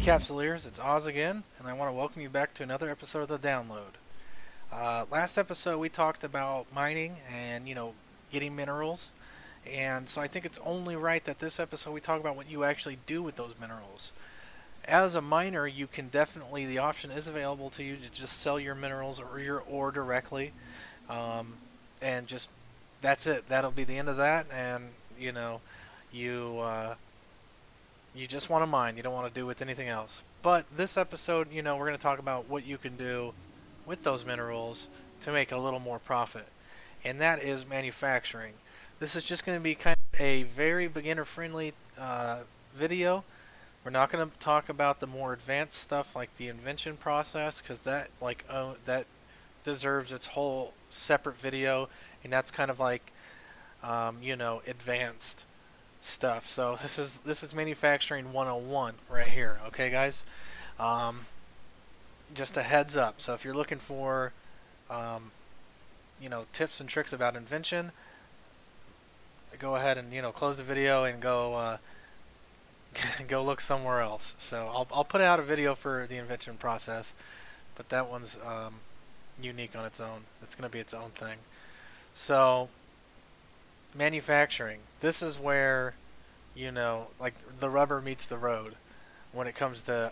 Capsuleers, it's Oz again, and I want to welcome you back to another episode of The Download. Last episode we talked about mining and, getting minerals, and so I think it's only right that this episode we talk about what you actually do with those minerals. As a miner, you can definitely, the option is available to you to just sell your minerals or your ore directly, um, and just, that's it. That'll be the end of that, and, you, uh, you just want to mine. You don't want to do with anything else. But this episode, we're going to talk about what you can do with those minerals to make a little more profit. And that is manufacturing. This is just going to be kind of a very beginner-friendly video. We're not going to talk about the more advanced stuff like the invention process, because that deserves its whole separate video, and that's kind of like advanced stuff. So this is manufacturing 101 right here. Okay, guys. Um, just a heads up. So if you're looking for um, tips and tricks about invention, go ahead and close the video and go go look somewhere else. So I'll put out a video for the invention process, but that one's unique on its own. It's going to be its own thing. So manufacturing. This is where, like the rubber meets the road when it comes to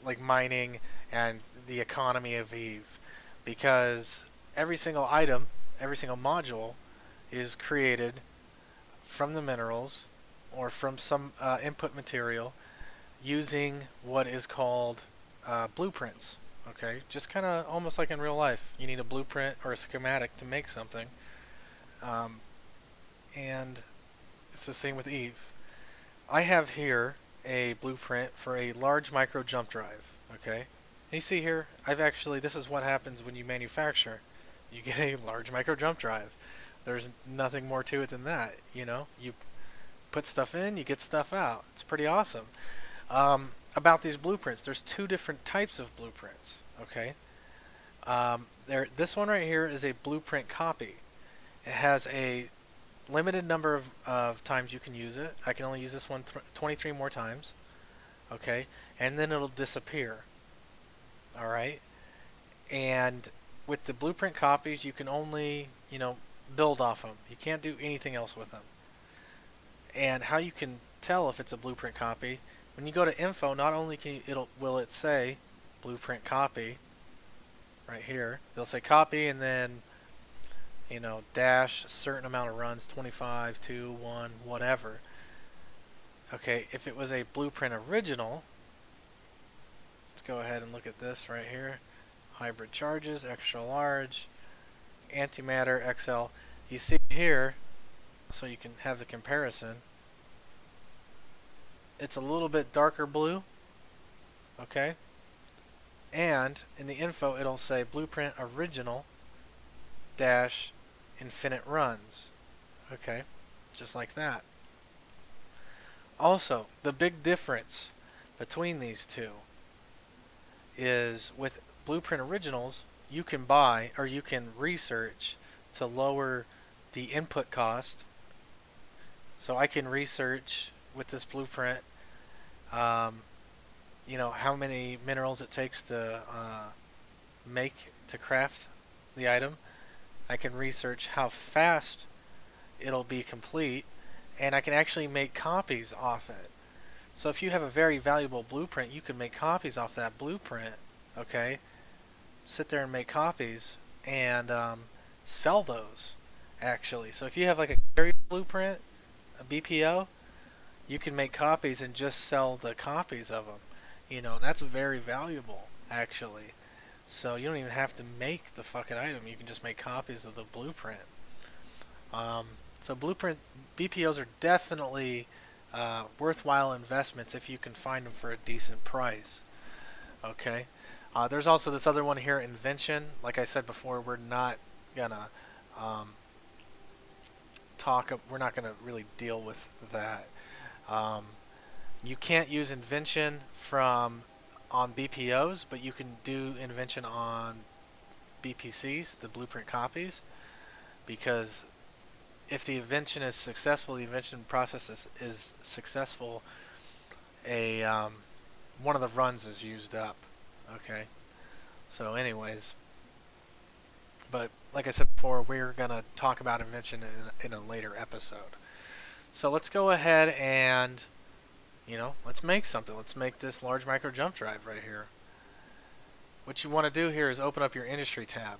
like mining and the economy of Eve, because every single item, every single module is created from the minerals or from some input material using what is called blueprints. Okay, just kind of almost like in real life, you need a blueprint or a schematic to make something. Um, and it's the same with Eve. I have here a blueprint for a large micro jump drive. Okay, and you see here, this is what happens when you manufacture. You get a large micro jump drive. There's nothing more to it than that. You put stuff in, you get stuff out. It's pretty awesome. About these blueprints, there's two different types of blueprints. Okay, this one right here is a blueprint copy. It has a limited number of times you can use it. I can only use this one 23 more times. Okay, and then it'll disappear. Alright, and with the blueprint copies, you can only, build off them. You can't do anything else with them. And how you can tell if it's a blueprint copy, when you go to info, not only will it say blueprint copy right here, it'll say copy and then dash a certain amount of runs, 25, 2, 1, whatever. Okay, if it was a blueprint original, let's go ahead and look at this right here. Hybrid charges, extra large, antimatter, XL. You see here, so you can have the comparison, it's a little bit darker blue. Okay, and in the info it'll say blueprint original dash infinite runs. Okay, just like that. Also, the big difference between these two is with blueprint originals, you can buy or you can research to lower the input cost. So I can research with this blueprint, how many minerals it takes to craft the item. I can research how fast it'll be complete, and I can actually make copies off it. So if you have a very valuable blueprint, you can make copies off that blueprint. Okay, sit there and make copies and sell those. Actually, so if you have like a carrier blueprint, a BPO, you can make copies and just sell the copies of them. That's very valuable actually. So you don't even have to make the fucking item. You can just make copies of the blueprint. So blueprint BPOs are definitely worthwhile investments if you can find them for a decent price. Okay. There's also this other one here, Invention. Like I said before, we're not gonna we're not gonna really deal with that. You can't use Invention on BPOs, but you can do Invention on BPCs, the blueprint copies, because if the invention is successful, the invention process is successful, a one of the runs is used up. Okay. So, anyways, but like I said before, we're gonna talk about Invention in a later episode. So let's go ahead and let's make something. Let's make this large micro jump drive right here. What you want to do here is open up your industry tab.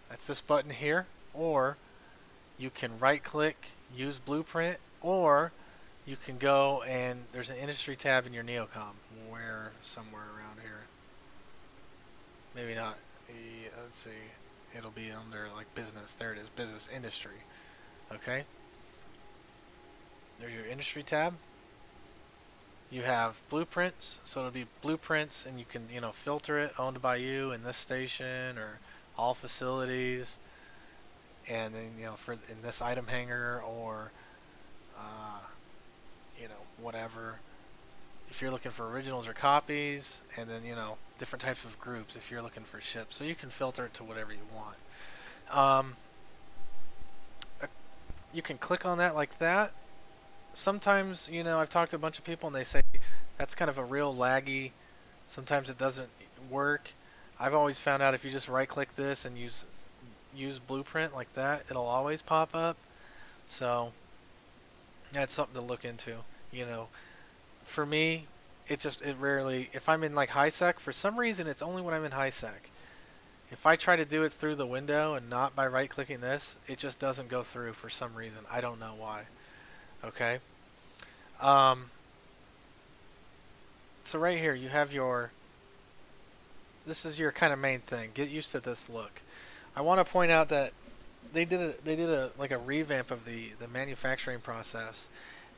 That's this button here, or you can right click, use blueprint, or you can go and there's an industry tab in your Neocom, where somewhere around here. Maybe not. Let's see. It'll be under like business. There it is, business industry. Okay. There's your industry tab. You have blueprints, so it'll be blueprints, and you can filter it, owned by you in this station or all facilities, and then for in this item hanger or whatever. If you're looking for originals or copies, and then different types of groups if you're looking for ships, so you can filter it to whatever you want. You can click on that like that. Sometimes I've talked to a bunch of people and they say that's kind of a real laggy. Sometimes it doesn't work. I've always found out if you just right click this and use blueprint like that, it'll always pop up. So that's something to look into. For me, it rarely, if I'm in like high sec, for some reason it's only when I'm in high sec. If I try to do it through the window and not by right clicking this, it just doesn't go through for some reason. I don't know why. Okay. So right here you have this is your kind of main thing. Get used to this look. I want to point out that they did a like a revamp of the manufacturing process,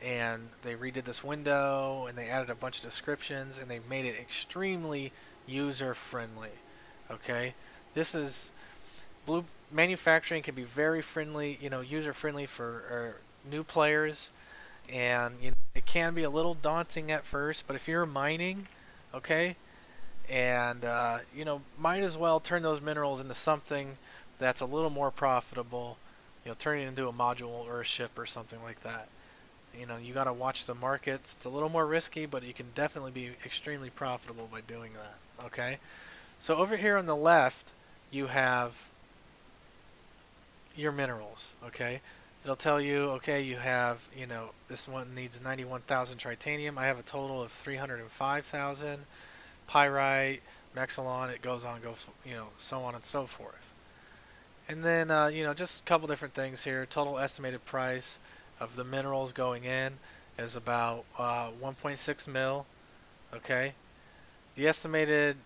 and they redid this window and they added a bunch of descriptions and they made it extremely user friendly. Okay, this is manufacturing can be very friendly, user friendly for new players, and it can be a little daunting at first, but if you're mining, okay, and might as well turn those minerals into something that's a little more profitable, turn it into a module or a ship or something like that. You got to watch the markets. It's a little more risky, but you can definitely be extremely profitable by doing that. Okay, so over here on the left you have your minerals. Okay, it'll tell you, okay, you have, this one needs 91,000 tritanium. I have a total of 305,000 pyrite, mexilon. It goes on, so on and so forth. And then, just a couple different things here. Total estimated price of the minerals going in is about 1.6 mil. Okay. The estimated,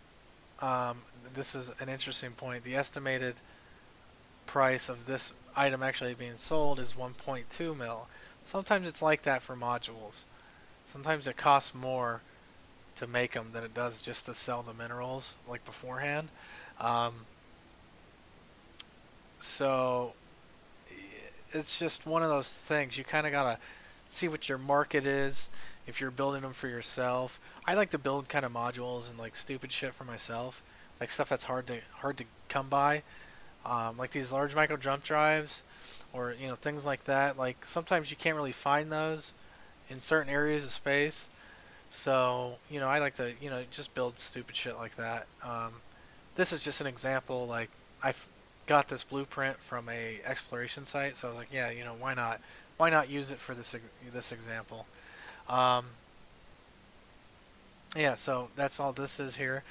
this is an interesting point. The estimated price of this item actually being sold is 1.2 mil. Sometimes it's like that for modules. Sometimes it costs more to make them than it does just to sell the minerals like beforehand. So it's just one of those things. You kind of gotta see what your market is if you're building them for yourself. I like to build kind of modules and like stupid shit for myself, like stuff that's hard to come by. Like these large micro jump drives, or things like that. Like sometimes you can't really find those in certain areas of space. So I like to just build stupid shit like that. This is just an example. Like I got this blueprint from a exploration site, so I was like, yeah, why not use it for this example. Yeah, so that's all this is here.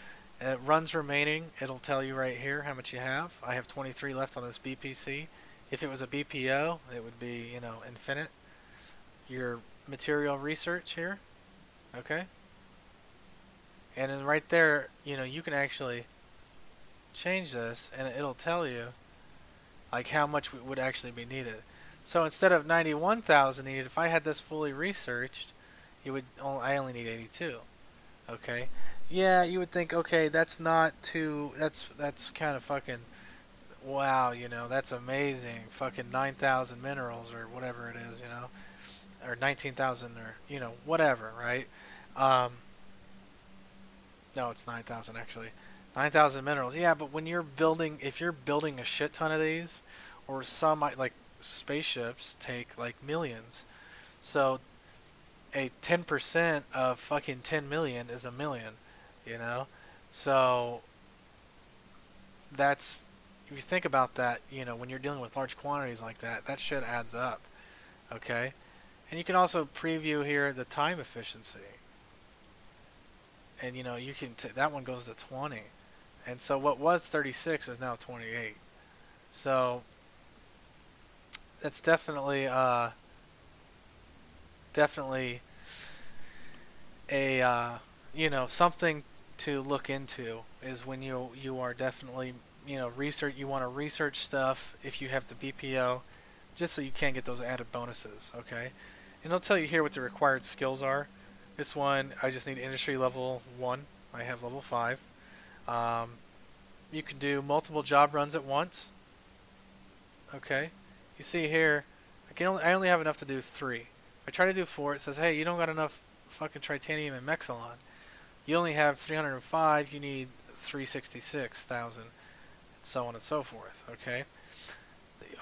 Runs remaining, it'll tell you right here how much you have. I have 23 left on this BPC. If it was a BPO, it would be, infinite. Your material research here, okay? And then right there, you can actually change this, and it'll tell you like how much would actually be needed. So instead of 91,000 needed, if I had this fully researched, I only need 82. Okay. Yeah, you would think, okay, that's not too, that's kind of fucking, wow, that's amazing. Fucking 9,000 minerals or whatever it is, or 19,000 or, whatever, right? No, it's 9,000 actually. 9,000 minerals. Yeah, but when if you're building a shit ton of these, or some, like, spaceships take, like, millions. So a 10% of fucking 10 million is a million. you know? So that's, if you think about that, when you're dealing with large quantities like that, that shit adds up, okay? And you can also preview here the time efficiency. And you can that one goes to 20. And so what was 36 is now 28. So that's definitely a something to look into, is when you are definitely research, you want to research stuff if you have the VPO, just so you can get those added bonuses, okay? And it'll tell you here what the required skills are. This one, I just need industry level 1. I have level 5. You can do multiple job runs at once. Okay. You see here, I only have enough to do 3. If I try to do 4, it says, hey, you don't got enough fucking titanium and Mexilon. You only have 305, you need 366,000, so on and so forth, okay?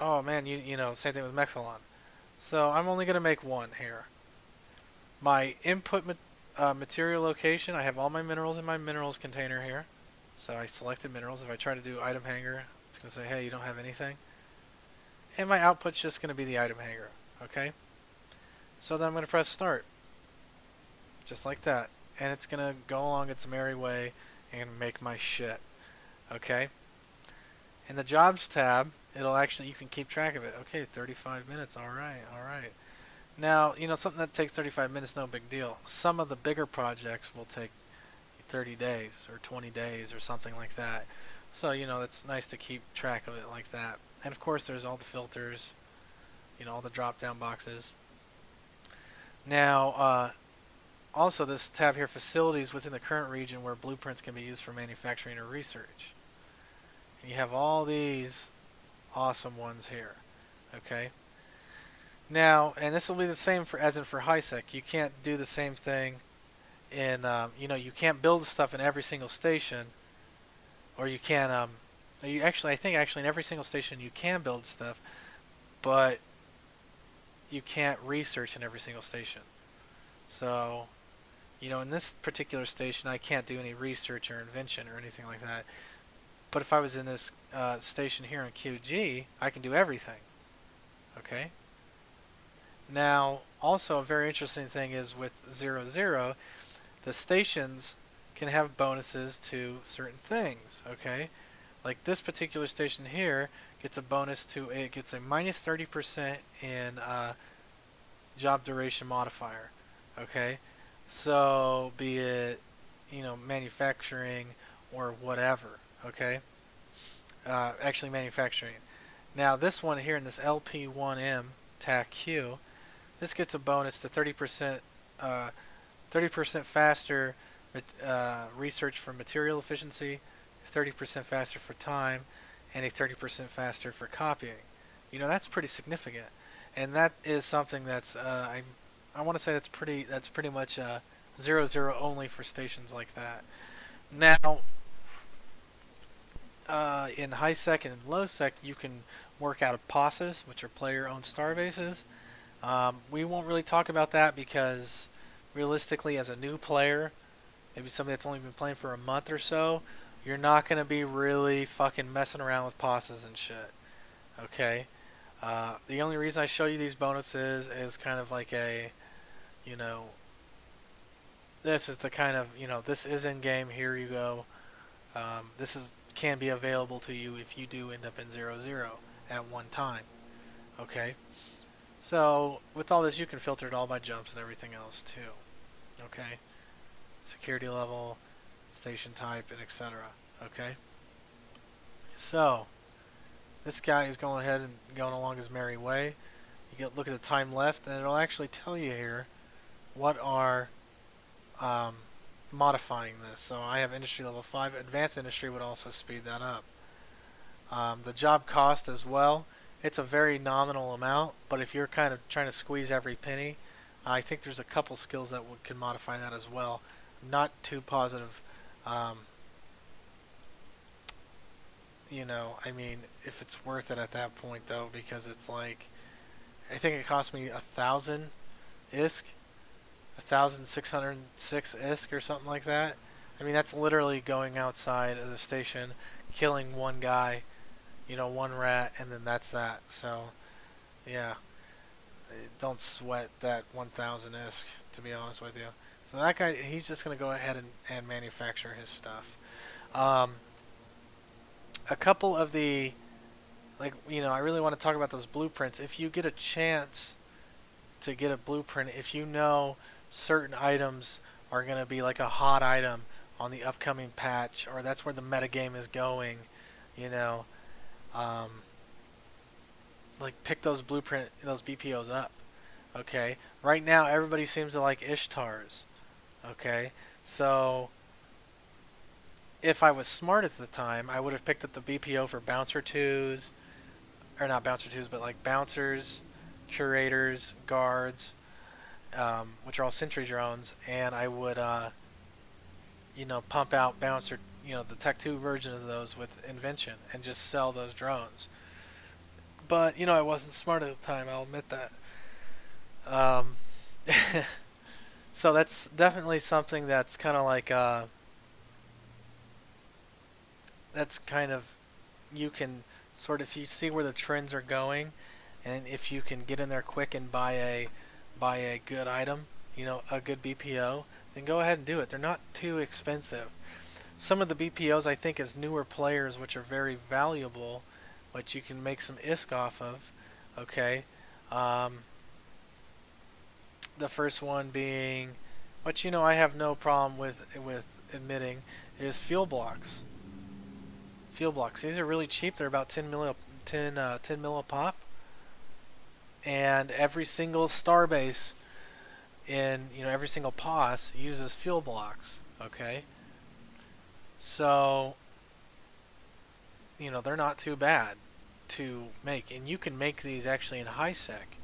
Oh man, same thing with Mexilon. So I'm only going to make 1 here. My input material location, I have all my minerals in my minerals container here. So I selected minerals. If I try to do item hanger, it's going to say, hey, you don't have anything. And my output's just going to be the item hanger, okay? So then I'm going to press start. Just like that. And it's going to go along its merry way and make my shit, okay? In the jobs tab, it'll actually, you can keep track of it. Okay, 35 minutes, alright. Now, something that takes 35 minutes, no big deal. Some of the bigger projects will take 30 days or 20 days or something like that. So, it's nice to keep track of it like that. And of course, there's all the filters, all the drop down boxes. Now, also this tab here, facilities within the current region where blueprints can be used for manufacturing or research. And you have all these awesome ones here, okay? Now, and this will be the same as in for HiSec. You can't do the same thing in, you can't build stuff in every single station, or you can, I think in every single station you can build stuff, but you can't research in every single station. So, in this particular station, I can't do any research or invention or anything like that. But if I was in this station here in QG, I can do everything. Okay? Now, also a very interesting thing is with 00, the stations can have bonuses to certain things. Okay? Like this particular station here gets a bonus to, it gets a minus 30% in job duration modifier. Okay? So, be it, manufacturing or whatever. Okay? Actually manufacturing. Now this one here in this LP1M TAC Q, this gets a bonus to 30% 30% faster research for material efficiency, 30% faster for time, and a 30% faster for copying. That's pretty significant, and that is something that's I want to say that's pretty much 00 only for stations like that. Now, in high-sec and low-sec, you can work out of POSs, which are player-owned starbases. We won't really talk about that because, realistically, as a new player, maybe somebody that's only been playing for a month or so, you're not going to be really fucking messing around with POSs and shit. Okay? The only reason I show you these bonuses is kind of like a, this is the kind of, this is in-game, here you go. This can be available to you if you do end up in 00 at one time. Okay? So, with all this, you can filter it all by jumps and everything else, too. Okay? Security level, station type, and etc. Okay? So, this guy is going ahead and going along his merry way. You look at the time left, and it'll actually tell you here what are modifying this. So I have industry level 5. Advanced industry would also speed that up. The job cost as well, it's a very nominal amount, but if you're kind of trying to squeeze every penny, I think there's a couple skills that can modify that as well. Not too positive. I mean, if it's worth it at that point though, because it's like, I think it cost me 1,000 ISK, 1,606 ISK or something like that. I mean, that's literally going outside of the station, killing one guy, one rat, and then that's that. So, yeah, don't sweat that 1000 ISK, to be honest with you. So that guy, he's just going to go ahead and manufacture his stuff. Um, a couple of the, I really want to talk about those blueprints. If you get a chance to get a blueprint, if you know certain items are going to be like a hot item on the upcoming patch, or that's where the metagame is going, you know, um, like pick those BPOs up. Okay, right now everybody seems to like Ishtars. Okay, so if I was smart at the time, I would have picked up the BPO for Bouncer 2s, or not Bouncer 2s, but like Bouncers, Curators, Guards, which are all Sentry drones, and I would, pump out Bouncer, the Tech 2 version of those with Invention and just sell those drones. But, I wasn't smart at the time, I'll admit that. Um, so that's definitely something that's kind of like, that's kind of, you can sort of, if you see where the trends are going, and if you can get in there quick and buy a good item, a good BPO, then go ahead and do it. They're not too expensive. Some of the BPOs I think as newer players, which are very valuable, which you can make some ISK off of. Okay, um, the first one being, which I have no problem with admitting, is fuel blocks. Fuel blocks. These are really cheap. They're about 10 mil a pop, and every single starbase in every single POS uses fuel blocks. Okay, so they're not too bad to make, and you can make these actually in high sec.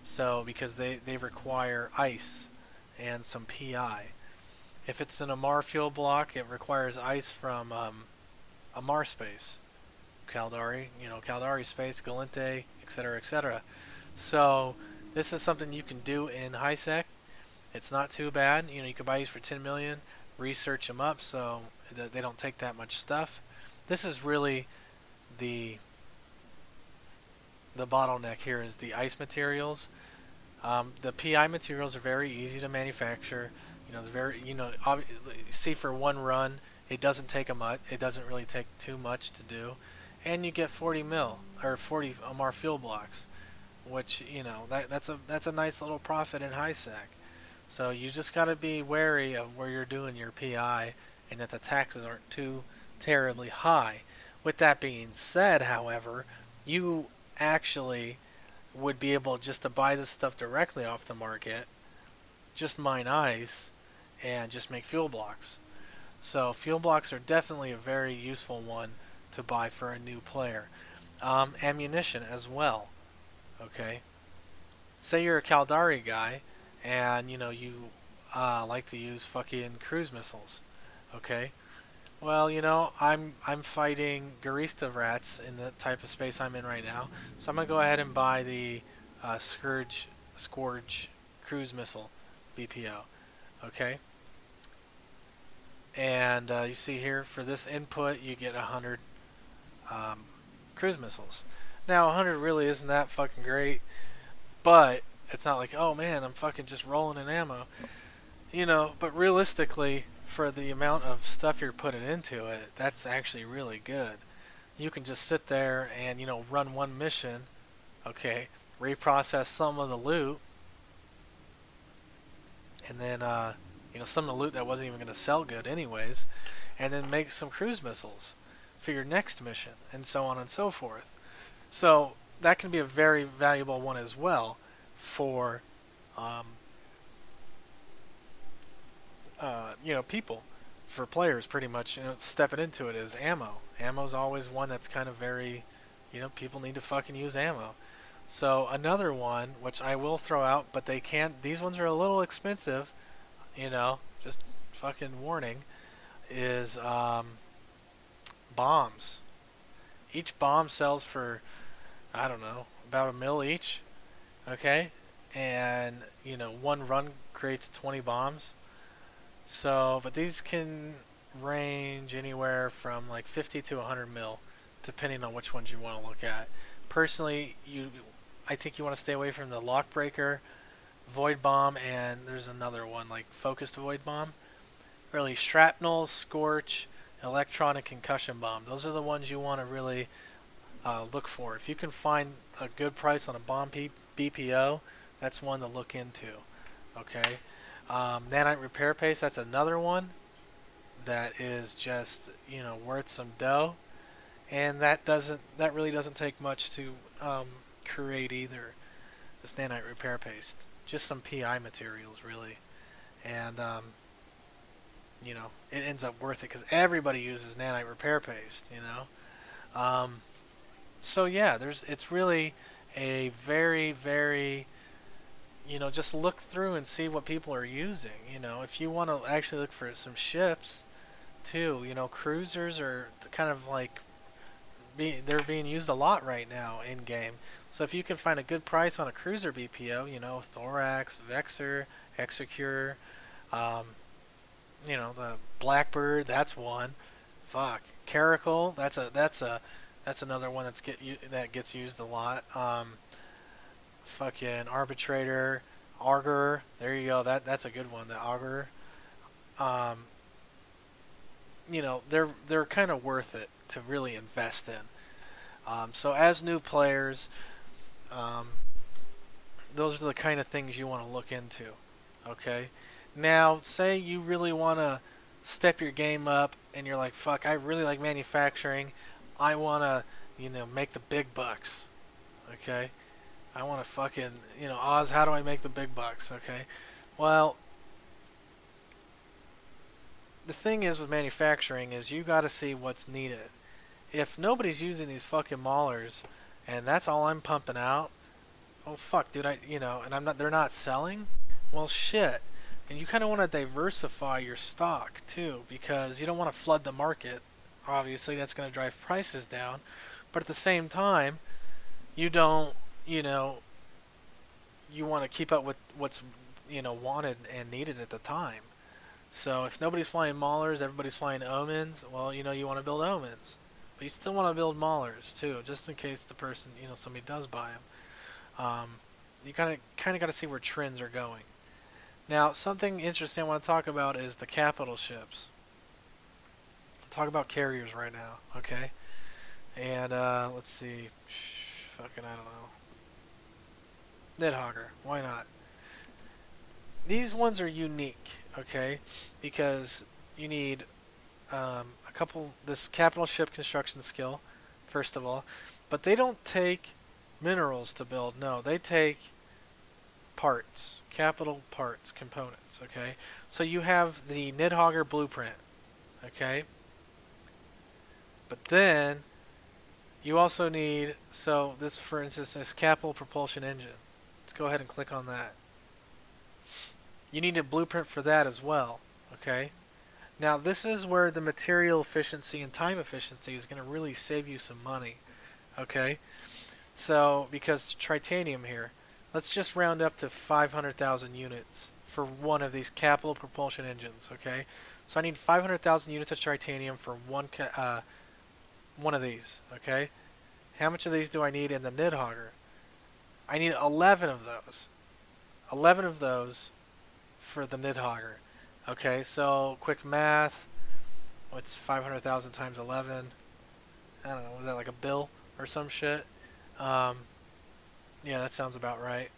So because they require ice and some PI. If it's an Amar fuel block, it requires ice from Amar space, Caldari, Caldari space, Galente, etc., etc. So this is something you can do in high sec. It's not too bad. You can buy these for 10 million, research them up so that they don't take that much stuff. This is really the bottleneck here is the ice materials. The PI materials are very easy to manufacture. They're very, see for one run, it doesn't take a much. It doesn't really take too much to do, and you get 40 mil or 40 Amar fuel blocks, which that's a nice little profit in high sec. So you just got to be wary of where you're doing your PI and that the taxes aren't too terribly high. With that being said, however, you actually would be able just to buy this stuff directly off the market, just mine ice, and just make fuel blocks. So fuel blocks are definitely a very useful one to buy for a new player. Ammunition as well. Okay. Say you're a Caldari guy, and you like to use fucking cruise missiles. Okay. Well, I'm fighting Garista rats in the type of space I'm in right now, so I'm gonna go ahead and buy the Scourge cruise missile BPO. Okay. And you see here for this input, you get 100 cruise missiles. Now, 100 really isn't that fucking great, but it's not like, oh man, I'm fucking just rolling in ammo. But realistically, for the amount of stuff you're putting into it, that's actually really good. You can just sit there and, run one mission, okay, reprocess some of the loot, and then, some of the loot that wasn't even going to sell good anyways, and then make some cruise missiles for your next mission, and so on and so forth. So that can be a very valuable one as well for people, for players pretty much, stepping into it is ammo. Ammo's always one that's kind of very, people need to fucking use ammo. So another one, which I will throw out, but these ones are a little expensive, just fucking warning, is bombs. Each bomb sells for, I don't know, about $1 mil each, okay? And, one run creates 20 bombs. So, but these can range anywhere from like 50 to 100 mil, depending on which ones you want to look at. Personally, I think you want to stay away from the Lockbreaker, Void Bomb, and there's another one like Focused Void Bomb. Really, Shrapnel, Scorch, Electronic Concussion Bomb. Those are the ones you want to really look for. If you can find a good price on a bomb BPO, that's one to look into. Okay. Nanite Repair Paste, that's another one that is just worth some dough, and that really doesn't take much to create either. This Nanite Repair Paste, just some PI materials really, and it ends up worth it because everybody uses Nanite Repair Paste. So yeah, it's really a very, very, just look through and see what people are using. If you want to actually look for some ships too, cruisers are kind of like they're being used a lot right now in game. So if you can find a good price on a cruiser BPO, Thorax, Vexor, Execure, the Blackbird, that's one. Fuck, Caracal, that's another one that gets used a lot. Fucking Arbitrator, Augur. There you go. That's a good one. The Augur. Um, they're kind of worth it to really invest in. So as new players, um, those are the kind of things you want to look into. Okay. Now, say you really want to step your game up, and you're like, "Fuck, I really like manufacturing. I want to, make the big bucks." Okay. I want to fucking, Oz, how do I make the big bucks? Okay. Well, the thing is with manufacturing is you got to see what's needed. If nobody's using these fucking maulers and that's all I'm pumping out, oh fuck, dude, and they're not selling? Well, shit. And you kind of want to diversify your stock too because you don't want to flood the market. Obviously, that's going to drive prices down. But at the same time, you don't, you want to keep up with what's, wanted and needed at the time. So if nobody's flying Maulers, everybody's flying Omens, well, you want to build Omens. But you still want to build Maulers too, just in case the person, somebody does buy them. You kind of got to see where trends are going. Now, something interesting I want to talk about is the capital ships. Talk about carriers right now, okay? And let's see, fucking I don't know. Nidhogger, why not? These ones are unique, okay? Because you need this capital ship construction skill, first of all. But they don't take minerals to build. No, they take parts, capital parts, components, okay? So you have the Nidhogger blueprint, okay? But then you also need, so this, for instance, this capital propulsion engine. Let's go ahead and click on that. You need a blueprint for that as well, okay? Now this is where the material efficiency and time efficiency is going to really save you some money, okay? So, because titanium here, let's just round up to 500,000 units for one of these capital propulsion engines, okay? So I need 500,000 units of titanium for one of these, okay? How much of these do I need in the Nidhogger? I need 11 of those. 11 of those for the Nidhogger. Okay, so quick math. What's 500,000 times 11? I don't know, was that like a bill or some shit? Yeah, that sounds about right.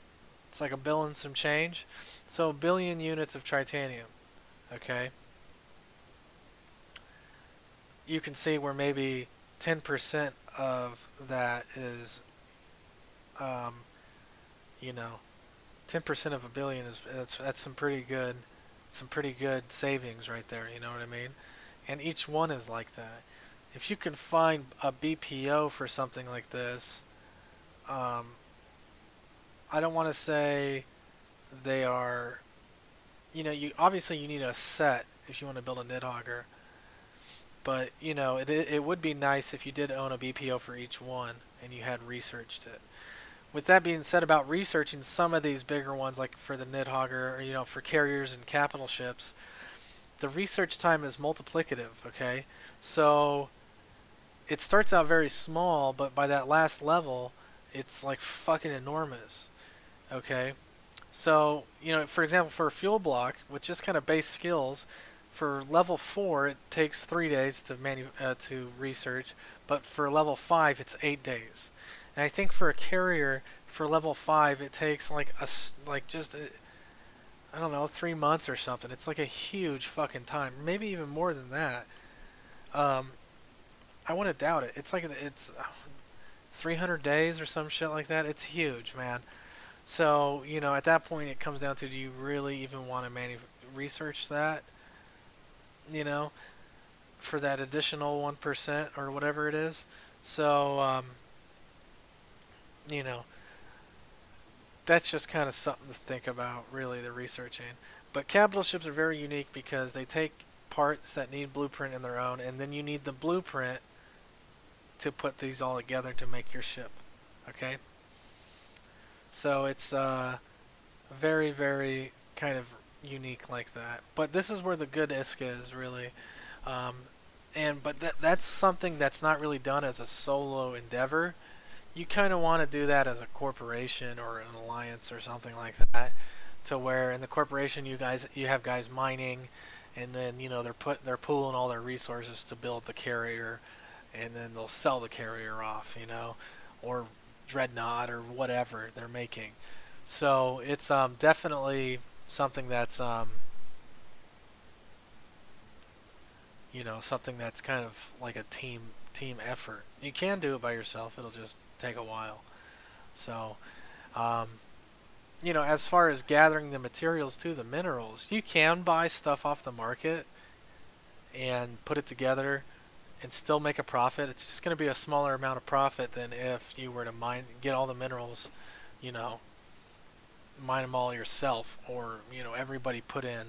It's like a bill and some change. So a billion units of titanium. Okay. You can see where maybe 10% of that is, 10% of a billion is that's some pretty good savings right there. You know what I mean? And each one is like that. If you can find a BPO for something like this, I don't want to say they are. You obviously you need a set if you want to build a Nidhogger. But it would be nice if you did own a BPO for each one and you had researched it. With that being said, about researching some of these bigger ones, like for the Nidhogger, or for carriers and capital ships, the research time is multiplicative, okay? So it starts out very small, but by that last level, it's like fucking enormous, okay? So, for example, for a fuel block with just kind of base skills, for level 4 it takes 3 days to research, but for level 5 it's 8 days. And I think for a carrier for level 5 it takes like I don't know, 3 months or something. It's like a huge fucking time, maybe even more than that. Um, I wouldn't doubt it. It's 300 days or some shit like that. It's huge, man. So, at that point it comes down to, do you really even want to research that, you know, for that additional 1% or whatever it is? So, you know, that's just kind of something to think about, really, the researching. But capital ships are very unique because they take parts that need blueprint in their own, and then you need the blueprint to put these all together to make your ship. Okay? So it's very, very kind of unique like that. But this is where the good ISK is, really. But that's something that's not really done as a solo endeavor. You kind of want to do that as a corporation or an alliance or something like that, to where in the corporation you have guys mining, and then they're pooling all their resources to build the carrier, and then they'll sell the carrier off, or dreadnought or whatever they're making. So it's definitely something that's something that's kind of like a team effort. You can do it by yourself. It'll just take a while. So, as far as gathering the materials to the minerals, you can buy stuff off the market and put it together and still make a profit. It's just going to be a smaller amount of profit than if you were to get all the minerals, mine them all yourself, or everybody put in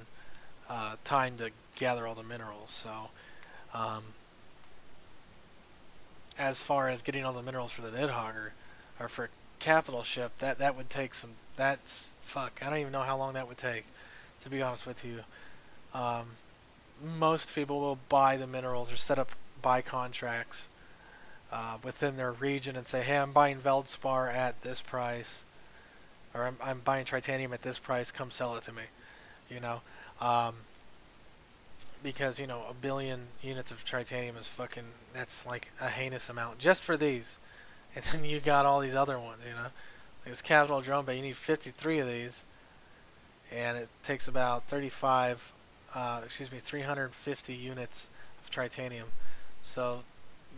time to gather all the minerals. So, as far as getting all the minerals for the Nidhogger or for capital ship, that would take some. I don't even know how long that would take, to be honest with you. Most people will buy the minerals or set up buy contracts within their region and say, hey, I'm buying Veldspar at this price, or I'm buying Tritanium at this price, come sell it to me, because, a billion units of Tritanium is that's like a heinous amount just for these. And then you got all these other ones, This capital drone bay, you need 53 of these, and it takes about 350 units of Tritanium. So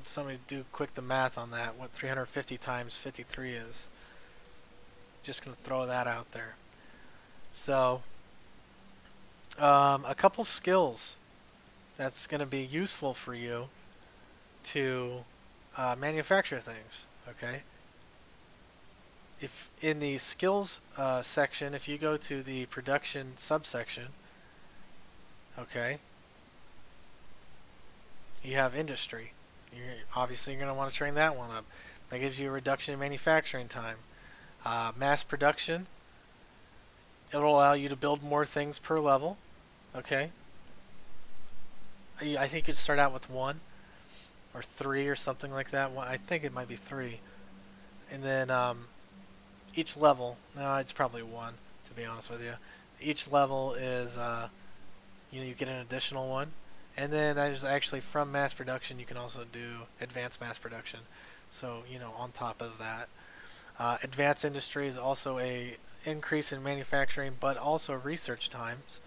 somebody do quick the math on that, what 350 times 53 is. Just going to throw that out there. So, a couple skills that's going to be useful for you to manufacture things, okay? If in the skills section, if you go to the production subsection, okay, you have industry. Obviously, you're going to want to train that one up. That gives you a reduction in manufacturing time. Mass production, it'll allow you to build more things per level, okay? I think you'd start out with 1 or 3 or something like that. I think it might be 3. And then each level, no, it's probably 1, to be honest with you. Each level is, you get an additional 1. And then that is actually from mass production, you can also do advanced mass production. So, on top of that. Advanced industry is also a increase in manufacturing, but also research times.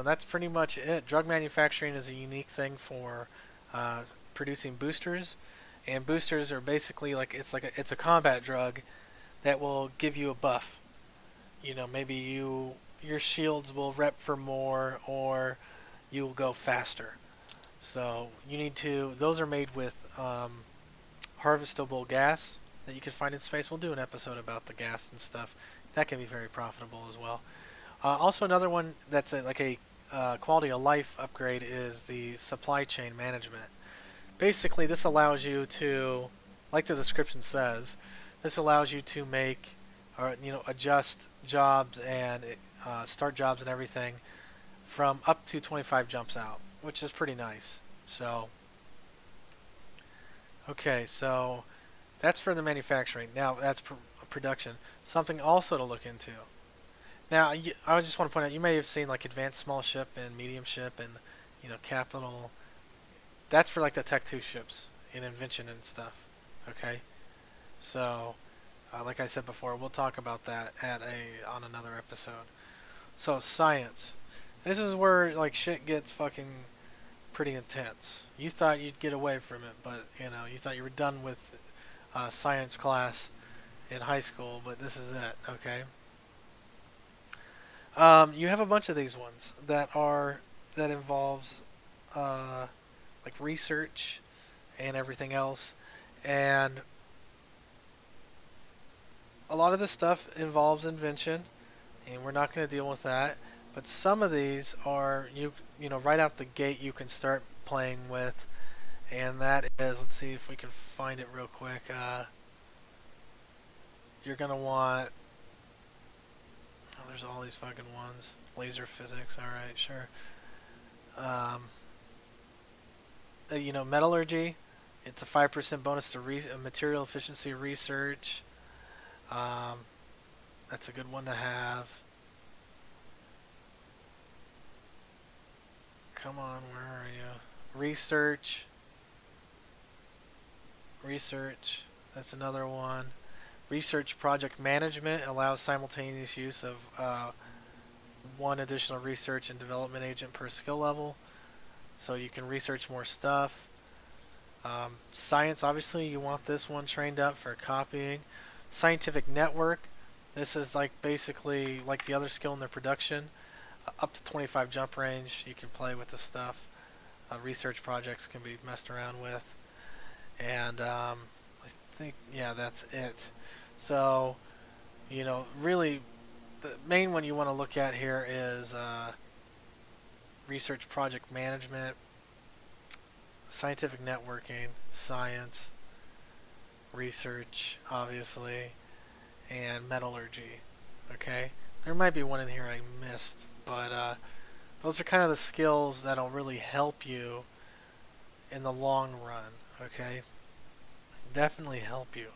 That's pretty much it. Drug manufacturing is a unique thing for producing boosters, and boosters are basically it's a combat drug that will give you a buff. Maybe your shields will rep for more, or you will go faster. So those are made with harvestable gas that you can find in space. We'll do an episode about the gas and stuff. That can be very profitable as well. Also, another one that's a quality of life upgrade is the supply chain management. Basically, this allows you to, like the description says, this allows you to make or adjust jobs and start jobs and everything from up to 25 jumps out, which is pretty nice. So okay, so that's for the manufacturing. Now that's production. Something also to look into. Now I just want to point out you may have seen like advanced small ship and medium ship and capital. That's for like the Tech 2 ships in Invention and stuff. Okay, so like I said before, we'll talk about that on another episode. So science. This is where like shit gets fucking pretty intense. You thought you'd get away from it, but you thought you were done with science class in high school, but this is it. Okay. You have a bunch of these ones that involves like research and everything else, and a lot of this stuff involves invention, and we're not going to deal with that. But some of these are right out the gate you can start playing with, and that is, let's see if we can find it real quick. You're gonna want, oh, there's all these fucking ones. Laser physics, all right, sure. Um, Metallurgy. It's a 5% bonus to material efficiency research. Um, that's a good one to have. Come on, where are you? Research. Research. That's another one. Research project management allows simultaneous use of one additional research and development agent per skill level. So you can research more stuff. Science, obviously, you want this one trained up for copying. Scientific network. This is like basically like the other skill in the production. Up to 25 jump range. You can play with the stuff. Research projects can be messed around with. And I think, yeah, that's it. So, really, the main one you want to look at here is research project management, scientific networking, science, research, obviously, and metallurgy. Okay? There might be one in here I missed, but those are kind of the skills that'll really help you in the long run. Okay? Definitely help you.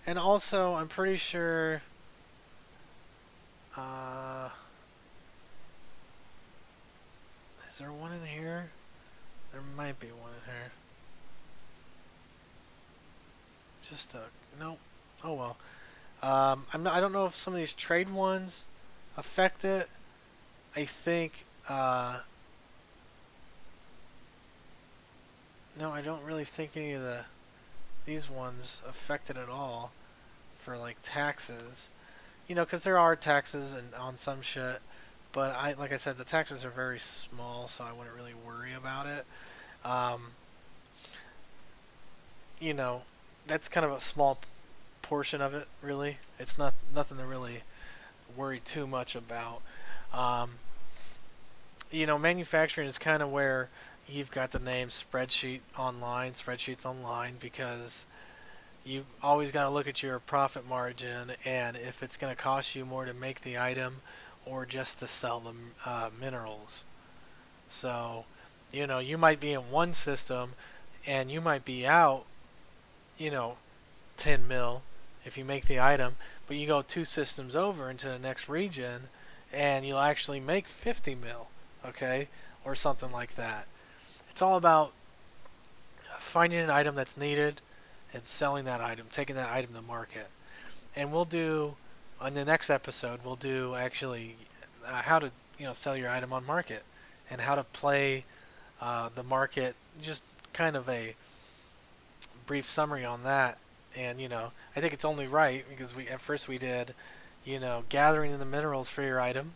And also, I'm pretty sure is there one in here? There might be one in here. Just nope. Oh well. I don't know if some of these trade ones affect it. I think no, I don't really think any of these ones affect it at all for like taxes. Because there are taxes and on some shit, but like I said, the taxes are very small, so I wouldn't really worry about it. Um, you know, that's kind of a small portion of it, really. It's nothing to really worry too much about. Um, Manufacturing is kind of where you've got the name spreadsheets online, because you always got to look at your profit margin and if it's going to cost you more to make the item or just to sell the minerals. So, you might be in one system and you might be out, you know, 10 mil if you make the item, but you go two systems over into the next region and you'll actually make 50 mil, okay? Or something like that. It's all about finding an item that's needed and selling that item, taking that item to market. And we'll do, on the next episode, we'll do actually how to, sell your item on market and how to play the market, just kind of a brief summary on that. And, I think it's only right because at first we did, gathering the minerals for your item,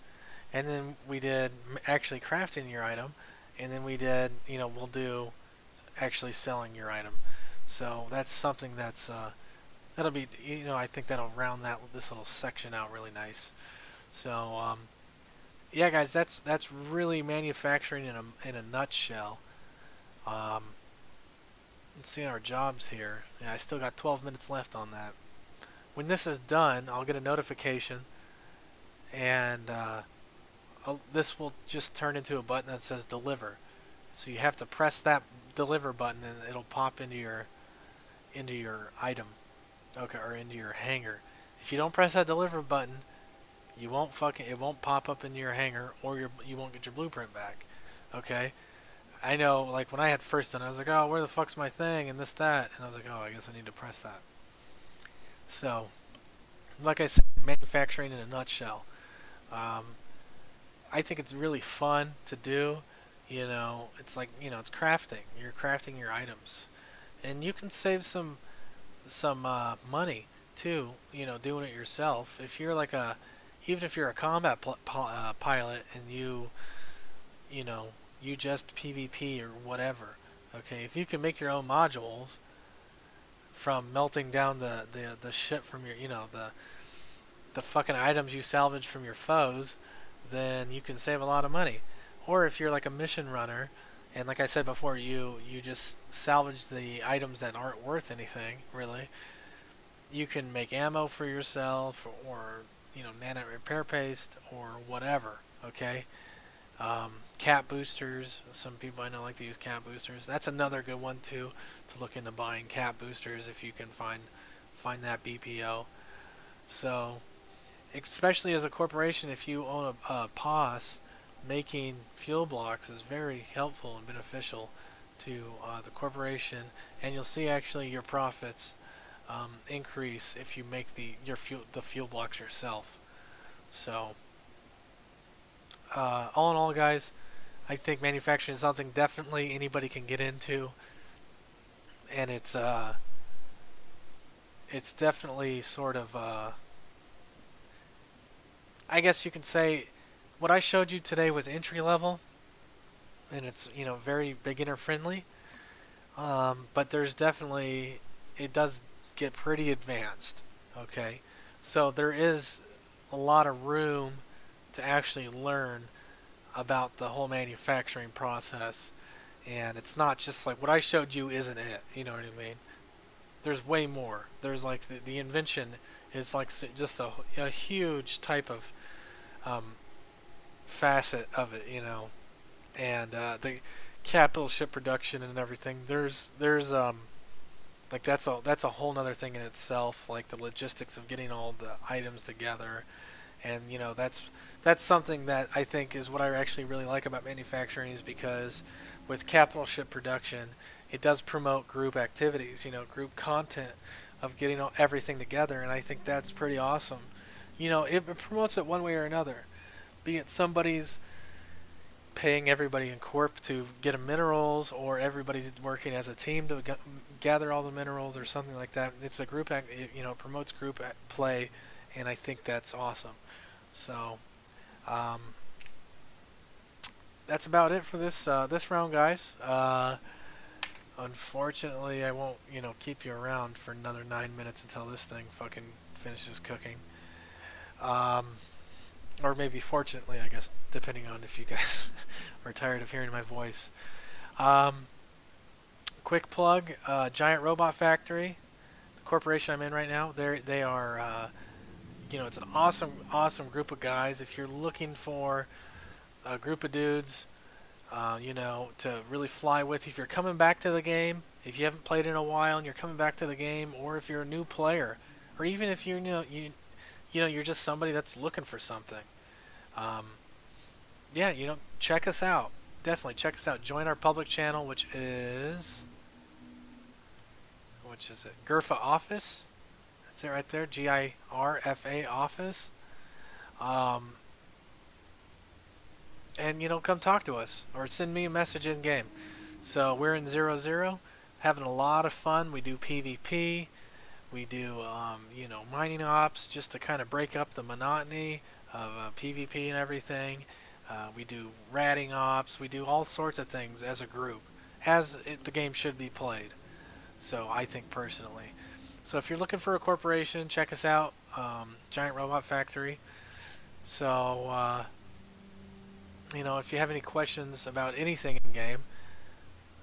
and then we did actually crafting your item, and then we did, we'll do actually selling your item. So that's something that'll be, I think that'll round this little section out really nice. So yeah, guys, that's really manufacturing in a nutshell. Let's see our jobs here. Yeah, I still got 12 minutes left on that. when this is done, I'll get a notification, and this will just turn into a button that says deliver. So you have to press that deliver button, and it'll pop into your item, okay, or into your hanger. If you don't press that deliver button, it won't pop up into your hanger, or you won't get your blueprint back. Okay. I know, like when I had first done, I was like, oh, where the fuck's my thing, and this, that, and I was like, oh, I guess I need to press that. So, like I said, manufacturing in a nutshell. Um, I think it's really fun to do. It's like it's crafting. You're crafting your items, and you can save some money too. Doing it yourself. If you're like even if you're a combat pilot and you know you just PvP or whatever. Okay, if you can make your own modules from melting down the shit from your the fucking items you salvage from your foes, then you can save a lot of money. Or if you're like a mission runner, and like I said before, you just salvage the items that aren't worth anything really. You can make ammo for yourself, or nanite repair paste, or whatever. Okay, cat boosters. Some people I know like to use cat boosters. That's another good one too, to look into buying cat boosters if you can find that BPO. So, especially as a corporation, if you own a POS, making fuel blocks is very helpful and beneficial to the corporation, and you'll see actually your profits increase if you make the fuel blocks yourself. So, all in all, guys, I think manufacturing is something definitely anybody can get into, and it's definitely sort of I guess you could say what I showed you today was entry level, and it's very beginner friendly. But there's definitely it does get pretty advanced. Okay, so there is a lot of room to actually learn about the whole manufacturing process, and it's not just like what I showed you isn't it. You know what I mean? There's way more. There's like the invention is like just a huge type of um, facet of it, and the capital ship production and everything. There's like that's a whole nother thing in itself. Like the logistics of getting all the items together, and that's something that I think is what I actually really like about manufacturing, is because with capital ship production, it does promote group activities, group content of getting everything together, and I think that's pretty awesome. It promotes it one way or another, be it somebody's paying everybody in corp to get a minerals, or everybody's working as a team to gather all the minerals, or something like that. It's a group act, it promotes group play, and I think that's awesome. So, um, that's about it for this round, guys. Unfortunately, I won't keep you around for another 9 minutes until this thing fucking finishes cooking. Um, or maybe fortunately, I guess, depending on if you guys are tired of hearing my voice. Um, quick plug: Giant Robot Factory, the corporation I'm in right now. They are, it's an awesome group of guys. If you're looking for a group of dudes, to really fly with, if you're coming back to the game, if you haven't played in a while and you're coming back to the game, or if you're a new player, or even if you're just somebody that's looking for something. Um, yeah, check us out. Definitely check us out. Join our public channel, which is it? GIRFA Office. That's it right there. GIRFA Office. Um, and come talk to us or send me a message in game. So we're in 0-0, having a lot of fun. We do PvP. We do, mining ops just to kind of break up the monotony of PvP and everything. We do ratting ops. We do all sorts of things as a group, the game should be played. So I think personally. So if you're looking for a corporation, check us out, Giant Robot Factory. So, if you have any questions about anything in game,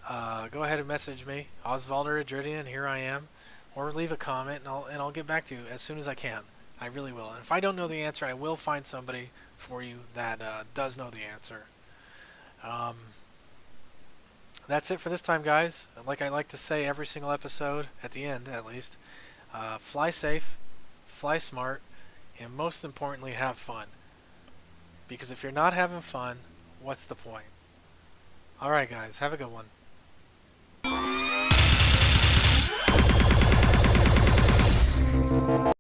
go ahead and message me, Osvaldo Adridian. Here I am. or leave a comment, and I'll get back to you as soon as I can. I really will. And if I don't know the answer, I will find somebody for you that does know the answer. Um, that's it for this time, guys. Like I like to say every single episode, at the end at least, fly safe, fly smart, and most importantly, have fun. Because if you're not having fun, what's the point? Alright, guys, have a good one.